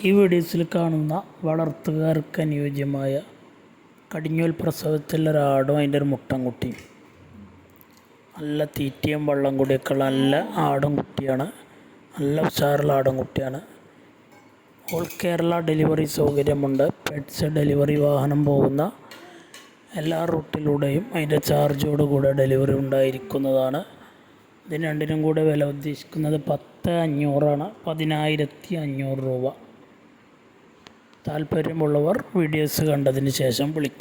ഈ വീഡിയോസിൽ കാണുന്ന വളർത്തുകാർക്ക് അനുയോജ്യമായ കടിഞ്ഞൂൽ പ്രസവത്തിലൊരാടും അതിൻ്റെ ഒരു മുട്ടൻകുട്ടിയും, നല്ല തീറ്റയും വെള്ളം കൂടിയൊക്കെ ഉള്ള നല്ല ആടും കുട്ടിയാണ്. നല്ല ഉഷാറുള്ള ആടും കുട്ടിയാണ്. ഓൾ കേരള ഡെലിവറി സൗകര്യമുണ്ട്. പെറ്റ്സ് ഡെലിവറി വാഹനം പോകുന്ന എല്ലാ റൂട്ടിലൂടെയും അതിൻ്റെ ചാർജോടുകൂടെ ഡെലിവറി ഉണ്ടായിരിക്കുന്നതാണ്. ഇതിന് രണ്ടിനും കൂടെ വില ഉദ്ദേശിക്കുന്നത് 10,500 10,500 രൂപ. താല്പര്യമുള്ളവർ വീഡിയോസ് കണ്ടതിന് ശേഷം വിളിക്കുക.